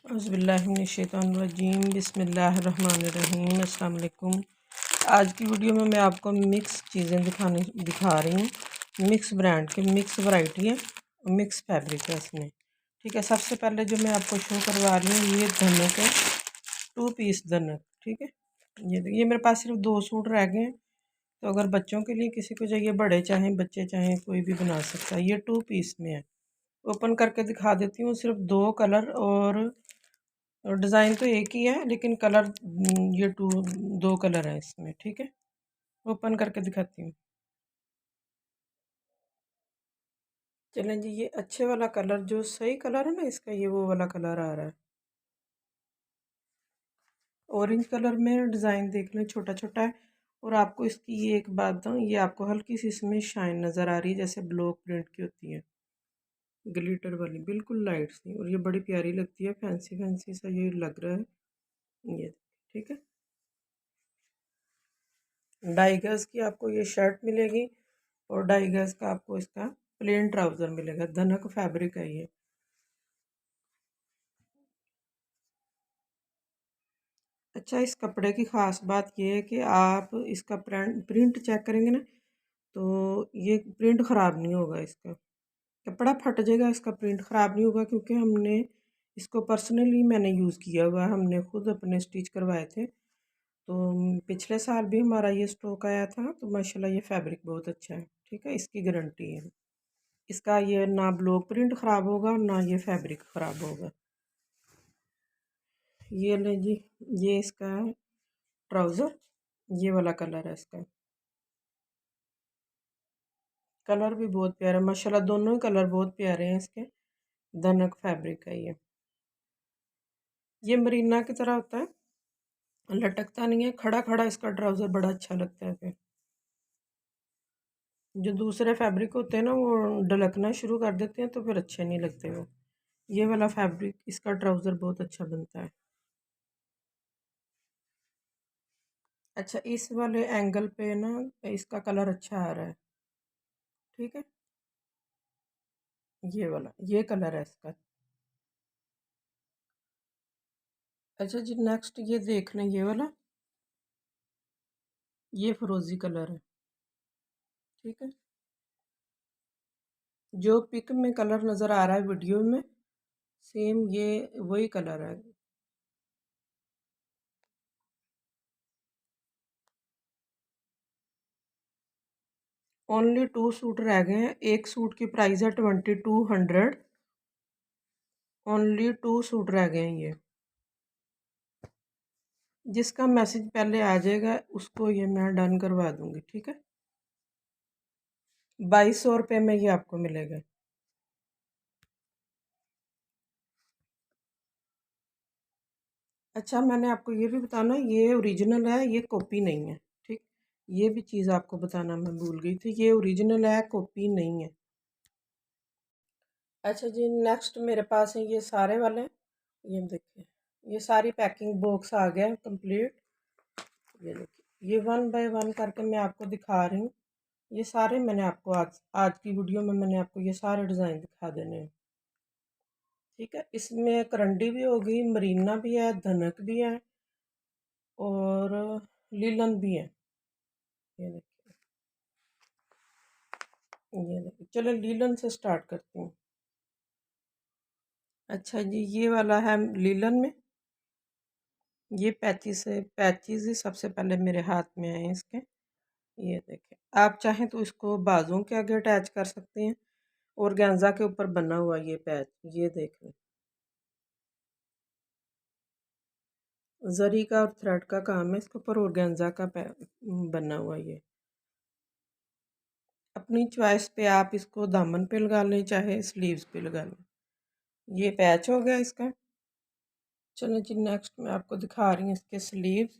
औज़ुबिल्लाहिमिनश्शैतानिर्रजीम बिस्मिल्लाहिर्रहमानिर्रहीम अस्सलाम वालेकुम। आज की वीडियो में मैं आपको मिक्स चीज़ें दिखा रही हूँ। मिक्स ब्रांड की मिक्स वैरायटी है, मिक्स फैब्रिक है इसमें। ठीक है, सबसे पहले जो मैं आपको शो करवा रही हूँ ये धनक है, 2 पीस धनक। ठीक है, ये मेरे पास सिर्फ 2 सूट रह गए हैं, तो अगर बच्चों के लिए किसी को चाहिए, बड़े चाहें बच्चे चाहें कोई भी बना सकता है। ये 2 पीस में है। ओपन करके दिखा देती हूँ। सिर्फ 2 कलर और डिज़ाइन तो एक ही है, लेकिन कलर ये 2 कलर है इसमें। ठीक है, ओपन करके दिखाती हूँ। चलें जी, ये अच्छे वाला कलर जो सही कलर है ना इसका, ये वो वाला कलर आ रहा है। ऑरेंज कलर में डिज़ाइन देख लें, छोटा छोटा है। और आपको इसकी ये एक बात बताऊँ, ये आपको हल्की सी इसमें शाइन नज़र आ रही है, जैसे ब्लॉक प्रिंट की होती है, ग्लिटर वाली, बिल्कुल लाइट सी। और ये बड़ी प्यारी लगती है, फैंसी फैंसी सा ये लग रहा है ये। ठीक है, 2.5 गज की आपको ये शर्ट मिलेगी और 2.5 गज का आपको इसका प्लेन ट्राउज़र मिलेगा। धनक फैब्रिक है ये। अच्छा, इस कपड़े की ख़ास बात ये है कि आप इसका प्रिंट चेक करेंगे ना, तो ये प्रिंट ख़राब नहीं होगा इसका। कपड़ा फट जाएगा, इसका प्रिंट ख़राब नहीं होगा, क्योंकि हमने इसको पर्सनली मैंने यूज़ किया हुआ है। हमने खुद अपने स्टिच करवाए थे, तो पिछले साल भी हमारा ये स्टॉक आया था। तो माशाल्लाह ये फैब्रिक बहुत अच्छा है। ठीक है, इसकी गारंटी है। इसका ये ना ब्लॉक प्रिंट ख़राब होगा ना ये फैब्रिक ख़राब होगा। ये ले जी, ये इसका है ट्राउज़र, ये वाला कलर है इसका। कलर भी बहुत प्यारा है माशाल्लाह, दोनों ही कलर बहुत प्यारे हैं इसके। धनक फैब्रिक है ये मरीना की तरह होता है, लटकता नहीं है, खड़ा खड़ा इसका ट्राउज़र बड़ा अच्छा लगता है। फिर जो दूसरे फैब्रिक होते हैं ना, वो ढलकना शुरू कर देते हैं, तो फिर अच्छे नहीं लगते वो। ये वाला फैब्रिक, इसका ट्राउज़र बहुत अच्छा बनता है। अच्छा, इस वाले एंगल पे ना इसका कलर अच्छा आ रहा है। ठीक है, ये वाला ये कलर है इसका। अच्छा जी, नेक्स्ट ये देख लें, ये वाला, ये फिरोजी कलर है। ठीक है, जो पिक में कलर नज़र आ रहा है वीडियो में, सेम ये वही कलर है। ओनली 2 सूट रह गए हैं। एक सूट की प्राइस है 2200। ओनली 2 सूट रह गए हैं ये। जिसका मैसेज पहले आ जाएगा उसको ये मैं डन करवा दूंगी। ठीक है, 2200 रुपये में ये आपको मिलेगा। अच्छा, मैंने आपको ये भी बताना, ये ओरिजिनल है, ये कॉपी नहीं है। ठीक, ये भी चीज़ आपको बताना मैं भूल गई थी, ये ओरिजिनल है, कॉपी नहीं है। अच्छा जी, नेक्स्ट मेरे पास है ये सारे वाले। ये देखिए, ये सारी पैकिंग बॉक्स आ गया कंप्लीट। ये देखिए, ये 1 बाय 1 करके मैं आपको दिखा रही हूँ। ये सारे मैंने आपको आज आज की वीडियो में मैंने आपको ये सारे डिज़ाइन दिखा देने हैं। ठीक है, इसमें करंडी भी होगी, मरीना भी है, धनक भी है और लीलन भी है। ये देखिए, ये देखिए, चलो लीलन से स्टार्ट करती हूँ। अच्छा जी, ये वाला है लीलन में। ये पैचेस ही सबसे पहले मेरे हाथ में आए इसके। ये देखें, आप चाहें तो इसको बाजुओं के आगे अटैच कर सकते हैं। और गेंजा के ऊपर बना हुआ ये पैच, ये देख लें, जरी का और थ्रेड का काम है इसके ऊपर, और गेंजा का बना हुआ ये। अपनी चॉइस पे आप इसको दामन पे लगा लें, चाहे स्लीव्स पे लगा लें। ये पैच हो गया इसका। चलो जी, नेक्स्ट मैं आपको दिखा रही हूँ इसके स्लीव्स।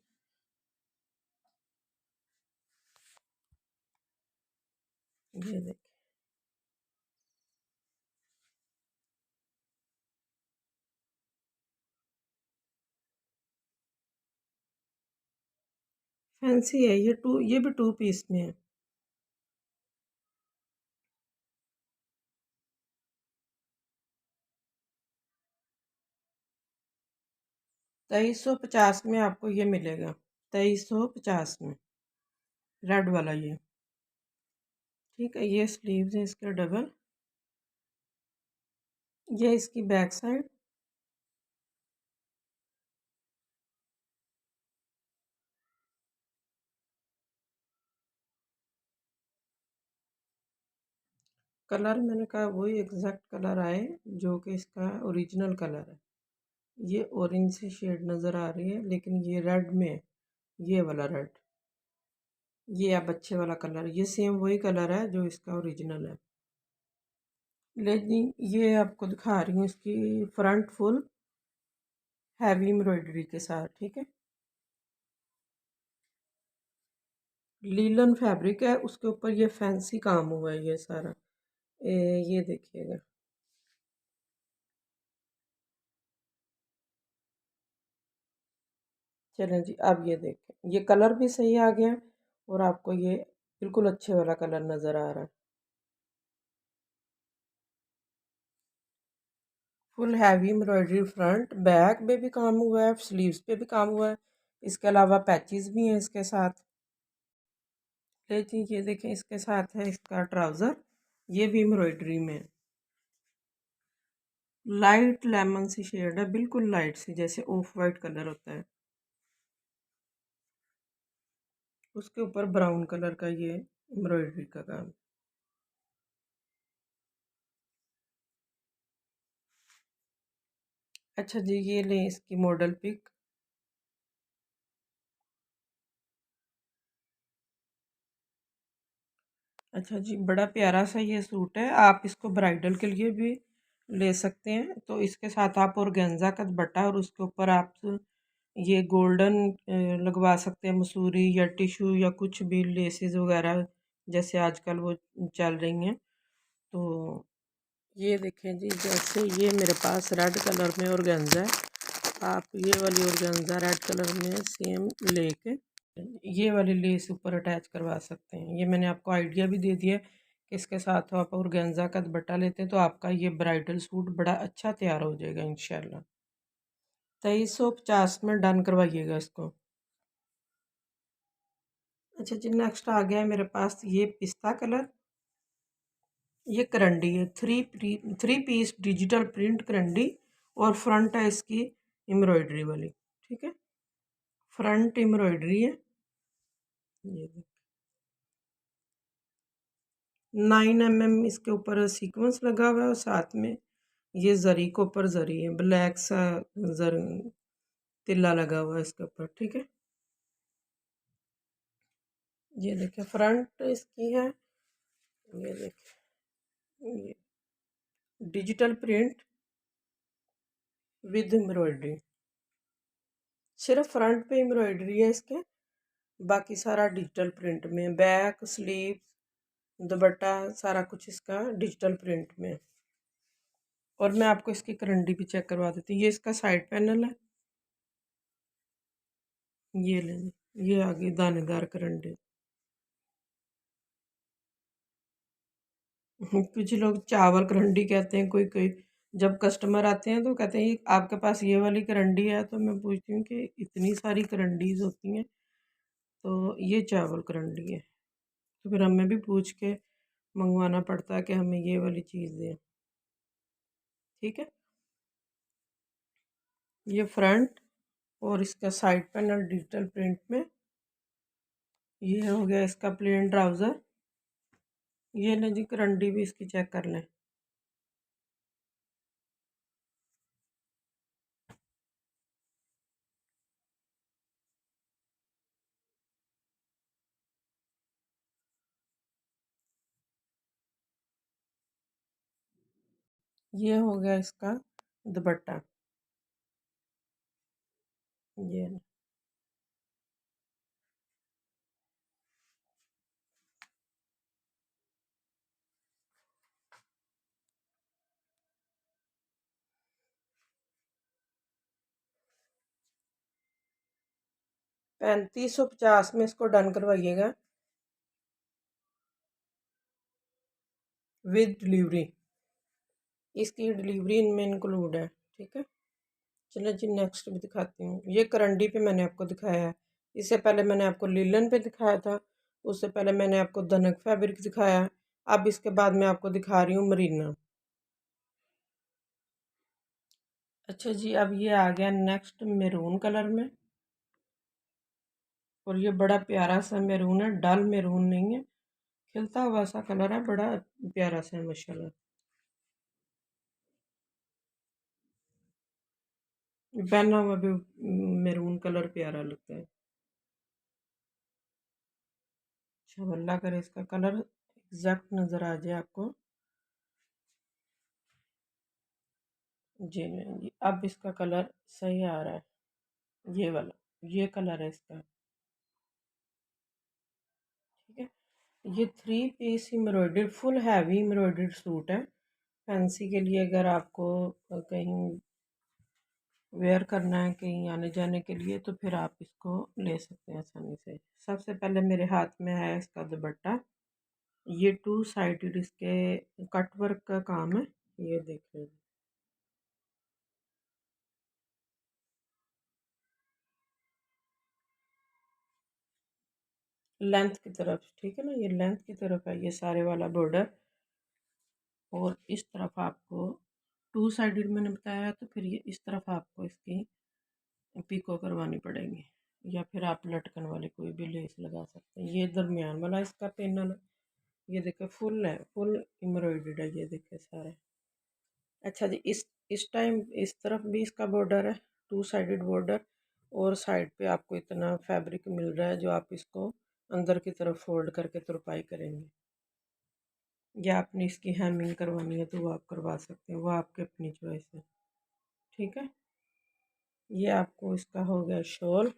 ये देखिए, फैंसी है ये भी 2 पीस में है। 2350 में आपको ये मिलेगा, 2350 में, रेड वाला ये। ठीक है, ये स्लीव्स है इसके डबल, ये इसकी बैक साइड। कलर मैंने कहा वही एग्जैक्ट कलर आए जो कि इसका ओरिजिनल कलर है। ये ऑरेंज सी शेड नज़र आ रही है, लेकिन ये रेड में है, ये वाला रेड, ये अब अच्छे वाला कलर, ये सेम वही कलर है जो इसका ओरिजिनल है। लेकिन ये आपको दिखा रही हूँ इसकी फ्रंट फुल हैवी एम्ब्रॉयडरी के साथ। ठीक है, लीलन फैब्रिक है, उसके ऊपर ये फैंसी काम हुआ है ये सारा। ये देखिएगा, चलें जी, अब ये देखें, ये कलर भी सही आ गया और आपको ये बिल्कुल अच्छे वाला कलर नज़र आ रहा है। Full heavy embroidery, front back पे भी काम हुआ है, स्लीव्स पे भी काम हुआ है, इसके अलावा पैचेस भी हैं इसके साथ। लेकिन ये देखें, इसके साथ है इसका ट्राउज़र, ये भी एम्ब्रॉयडरी में है। लाइट लेमन सी शेड है, बिल्कुल लाइट सी, जैसे ऑफ वाइट कलर होता है, उसके ऊपर ब्राउन कलर का ये एम्ब्रॉयडरी का काम। अच्छा जी, ये लें इसकी मॉडल पिक। अच्छा जी, बड़ा प्यारा सा ये सूट है, आप इसको ब्राइडल के लिए भी ले सकते हैं। तो इसके साथ आप ऑर्गेन्जा का दुपट्टा और उसके ऊपर आप ये गोल्डन लगवा सकते हैं, मसूरी या टिशू या कुछ भी लेसेस वगैरह, जैसे आजकल वो चल रही हैं। तो ये देखें जी, जैसे ये मेरे पास रेड कलर में ऑर्गेन्जा है, आप ये वाली ऑर्गेन्जा रेड कलर में सेम लेके ये वाली लेस ऊपर अटैच करवा सकते हैं। ये मैंने आपको आइडिया भी दे दिया कि इसके साथ आप ऑर्गेन्जा का दुपट्टा लेते हैं तो आपका ये ब्राइडल सूट बड़ा अच्छा तैयार हो जाएगा इंशाल्लाह। 2350 में डन करवाइएगा इसको। अच्छा जी, नेक्स्ट आ गया है मेरे पास ये पिस्ता कलर। ये करंडी है, थ्री पीस डिजिटल प्रिंट करंडी, और फ्रंट है इसकी एम्ब्रॉयडरी वाली। ठीक है, फ्रंट एम्ब्रॉयडरी है, ये 9 mm इसके ऊपर सीक्वेंस लगा हुआ है, और साथ में ये जरी के ऊपर जरी है, ब्लैक सा जर तिल्ला लगा हुआ है इसके ऊपर। ठीक है, ये देखिए फ्रंट इसकी है, ये देखिए, ये डिजिटल प्रिंट विद एम्ब्रॉयडरी, सिर्फ फ्रंट पे एम्ब्रॉयडरी है इसके, बाकी सारा डिजिटल प्रिंट में, बैक स्लीव दुपट्टा सारा कुछ इसका डिजिटल प्रिंट में। और मैं आपको इसकी करंडी भी चेक करवा देती हूँ, ये इसका साइड पैनल है, ये ले, ये आ गई दानेदार करंडी। कुछ लोग चावल करंडी कहते हैं, कोई कोई जब कस्टमर आते हैं तो कहते हैं ये आपके पास ये वाली करंडी है, तो मैं पूछती हूँ कि इतनी सारी करंडीज होती हैं, तो ये चावल करंडी है, तो फिर हमें भी पूछ के मंगवाना पड़ता है कि हमें ये वाली चीज़ दें। ठीक है, ये फ्रंट और इसका साइड पैनल डिजिटल प्रिंट में। ये हो गया इसका प्लेन ट्राउज़र, ये ना जी करंडी भी इसकी चेक कर लें। ये हो गया इसका दुपट्टा, ये 3550 में इसको डन करवाइएगा विद डिलीवरी, इसकी डिलीवरी इनमें इंक्लूड है। ठीक है, चलो जी नेक्स्ट भी दिखाती हूँ। ये करंडी पे मैंने आपको दिखाया है। इससे पहले मैंने आपको लीलन पे दिखाया था। उससे पहले मैंने आपको धनक फैब्रिक दिखाया है। अब इसके बाद मैं आपको दिखा रही हूँ मरीना। अच्छा जी, अब ये आ गया नेक्स्ट मैरून कलर में। और ये बड़ा प्यारा सा मैरून है, डल मैरून नहीं है, खिलता हुआ सा कलर है, बड़ा प्यारा सा है माशाल्लाह। पहना हुआ भी मैरून कलर प्यारा लगता है। अच्छा, अल्लाह करे इसका कलर एग्जैक्ट नज़र आ जाए आपको। जी नहीं जी, अब इसका कलर सही आ रहा है। ये वाला, ये कलर है इसका। ठीक है, ये 3 piece embroidered full heavy embroidered suit है। फैंसी के लिए अगर आपको कहीं वेयर करना है, कहीं आने जाने के लिए, तो फिर आप इसको ले सकते हैं आसानी से। सबसे पहले मेरे हाथ में है इसका दुपट्टा। ये 2 साइडेड इसके कट वर्क का काम है। ये देख लीजिए, लेंथ की तरफ, ठीक है ना, ये लेंथ की तरफ है ये सारे वाला बॉर्डर। और इस तरफ आपको 2 साइडेड मैंने बताया, तो फिर ये इस तरफ आपको इसकी पिको करवानी पड़ेगी, या फिर आप लटकन वाली कोई भी लेस लगा सकते हैं। ये दरमियान वाला इसका पेनल है। ये देखे फुल है, फुल एम्ब्रॉयडर्ड है, ये देखे सारे। अच्छा जी, इस टाइम इस तरफ भी इसका बॉर्डर है, 2 साइडेड बॉर्डर। और साइड पे आपको इतना फैब्रिक मिल रहा है जो आप इसको अंदर की तरफ फोल्ड करके तुरपाई करेंगे, या आपने इसकी हेमिंग करवानी है तो वो आप करवा सकते हैं, वो आपके अपनी चॉइस है। ठीक है, ये आपको इसका हो गया शॉल।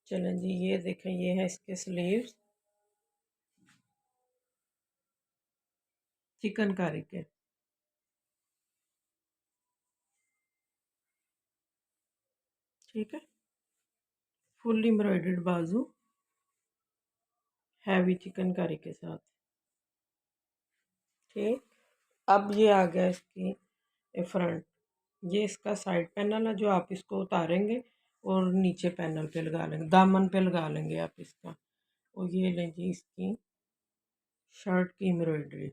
चलें जी, ये देखें, ये है इसके स्लीव्स चिकनकारी के। ठीक है, फुल एम्ब्रॉयडर्ड बाजू, हैवी चिकनकारी के साथ। ठीक, अब ये आ गया इसकी फ्रंट। ये इसका साइड पैनल है जो आप इसको उतारेंगे और नीचे पैनल पे लगा लेंगे, दामन पे लगा लेंगे आप इसका। और ये लें जी इसकी शर्ट की एम्ब्रॉयडरी।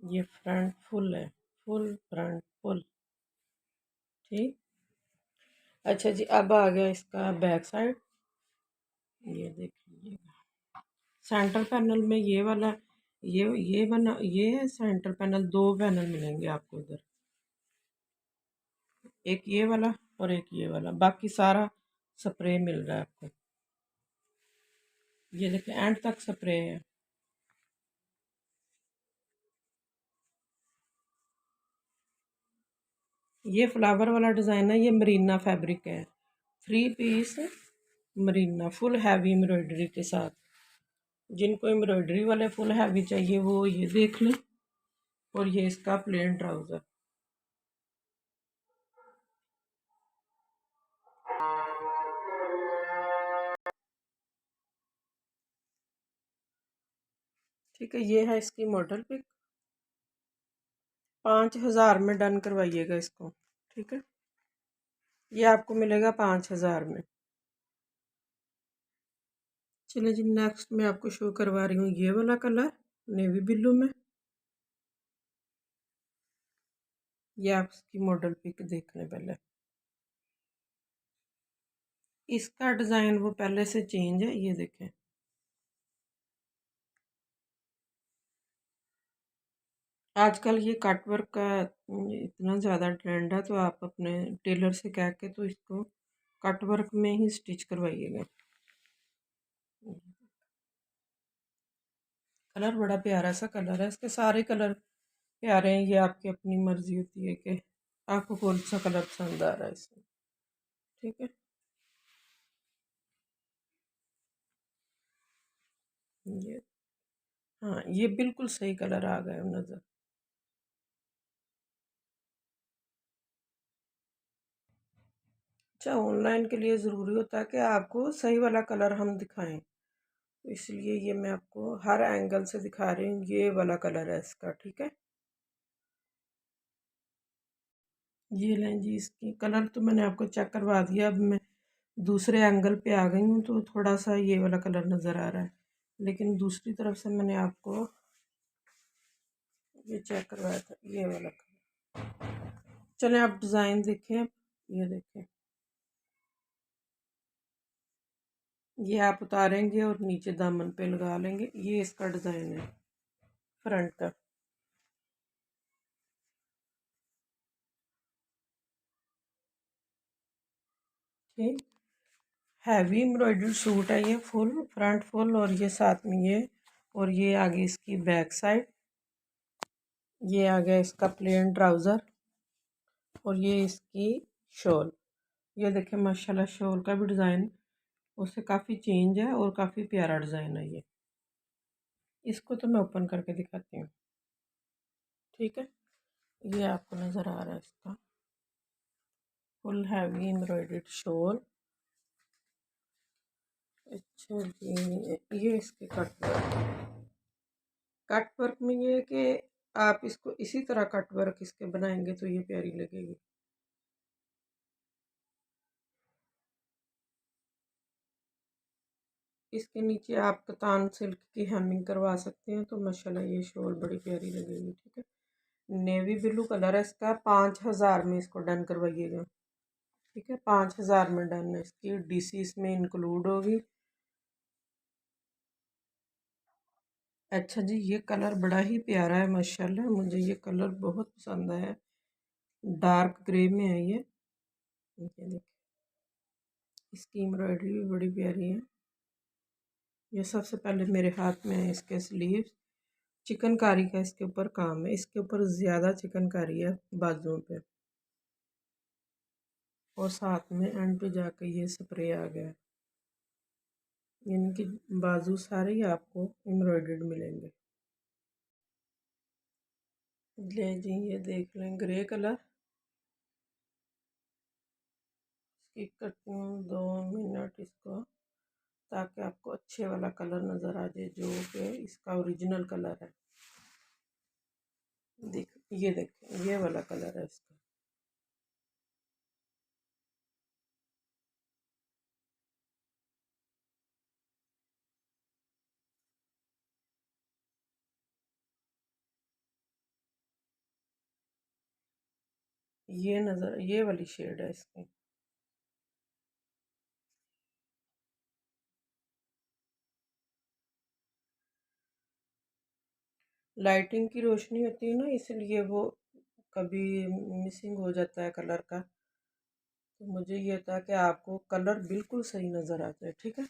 ये फ्रंट फुल है, फुल फ्रंट फुल। ठीक, अच्छा जी, अब आ गया इसका बैक साइड। ये देख लीजिएगा, सेंटर पैनल में ये वाला, ये बना, ये है सेंटर पैनल। 2 पैनल मिलेंगे आपको इधर, एक ये वाला और एक ये वाला, बाकी सारा स्प्रे मिल रहा है आपको। ये देखिए एंड तक स्प्रे है। ये फ्लावर वाला डिज़ाइन है, ये मरीना फैब्रिक है। 3 piece marina full heavy embroidery के साथ। जिनको एम्ब्रॉयडरी वाले फुल हैवी चाहिए वो ये देख लें। और ये इसका प्लेन ट्राउज़र। ठीक है, ये है इसकी मॉडल पिक। 5,000 में डन करवाइएगा इसको। ठीक है, ये आपको मिलेगा 5,000 में। चलिए जी, नेक्स्ट मैं आपको शो करवा रही हूँ ये वाला कलर नेवी ब्लू में। ये आप इसकी मॉडल पिक देख लें पहले। इसका डिज़ाइन वो पहले से चेंज है, ये देखें। आजकल ये कट वर्क का इतना ज़्यादा ट्रेंड है, तो आप अपने टेलर से कह के तो इसको कट वर्क में ही स्टिच करवाइएगा। कलर बड़ा प्यारा सा कलर है, इसके सारे कलर प्यारे हैं। ये आपकी अपनी मर्जी होती है कि आपको कौन सा कलर पसंद आ रहा है इसमें। ठीक है, ये, हाँ, ये बिल्कुल सही कलर आ गया नज़र। अच्छा, ऑनलाइन के लिए ज़रूरी होता है कि आपको सही वाला कलर हम दिखाएं। तो इसलिए ये मैं आपको हर एंगल से दिखा रही हूँ। ये वाला कलर है इसका, ठीक है। ये लें जी, इसकी कलर तो मैंने आपको चेक करवा दिया। अब मैं दूसरे एंगल पे आ गई हूँ तो थोड़ा सा ये वाला कलर नज़र आ रहा है, लेकिन दूसरी तरफ से मैंने आपको ये चेक करवाया था, ये वाला कलर। चलें आप डिज़ाइन देखें। अब ये देखें, ये आप उतारेंगे और नीचे दामन पे लगा लेंगे। ये इसका डिज़ाइन है फ्रंट का। ठीक, हैवी एम्ब्रॉयडर्ड सूट है ये, फुल फ्रंट फुल, और ये साथ में ये, और ये आगे इसकी बैक साइड। ये आ गया इसका प्लेन ट्राउज़र, और ये इसकी शॉल। ये देखें माशाल्लाह, शॉल का भी डिज़ाइन उससे काफ़ी चेंज है और काफ़ी प्यारा डिज़ाइन है ये। इसको तो मैं ओपन करके दिखाती हूँ, ठीक है। ये आपको नज़र आ रहा है इसका फुल हैवी एम्ब्रॉयडर्ड शॉल। अच्छा जी, ये इसके कट वर्क में ये है कि आप इसको इसी तरह कट वर्क इसके बनाएंगे तो ये प्यारी लगेगी। इसके नीचे आप कतान सिल्क की हेमिंग करवा सकते हैं तो माशाल्लाह ये शॉल बड़ी प्यारी लगेगी, ठीक है। नेवी ब्लू कलर है इसका। 5000 में इसको डन करवाइएगा, ठीक है। 5000 में डन है। इसकी डीसी इसमें इंक्लूड होगी। अच्छा जी, ये कलर बड़ा ही प्यारा है माशाल्लाह, मुझे ये कलर बहुत पसंद है। डार्क ग्रे में है ये देखिए, इसकी एम्ब्रॉयडरी भी बड़ी प्यारी है। ये सबसे पहले मेरे हाथ में है इसके स्लीव्स। चिकनकारी का इसके ऊपर काम है, इसके ऊपर ज़्यादा चिकनकारी है बाजुओं पे, और साथ में एंड पे जाकर ये स्प्रे आ गया है, यानी कि बाजू सारे ही आपको एम्ब्रॉयडर्ड मिलेंगे। ले जी, ये देख लें ग्रे कलर। स्किप करती हूँ 2 मिनट इसको, ताकि आपको अच्छे वाला कलर नज़र आ जाए जो कि इसका ओरिजिनल कलर है। देख, ये देखें, ये वाला कलर है इसका। ये नज़र, ये वाली शेड है इसकी। लाइटिंग की रोशनी होती है ना, इसलिए वो कभी मिसिंग हो जाता है कलर का। तो मुझे ये था कि आपको कलर बिल्कुल सही नज़र आ जाए, ठीक है।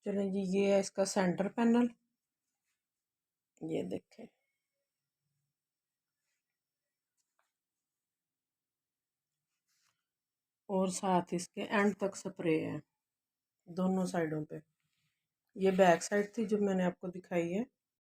चलें जी, ये है इसका सेंटर पैनल। ये देखें, और साथ इसके एंड तक स्प्रे है दोनों साइडों पे। ये बैक साइड थी जो मैंने आपको दिखाई है।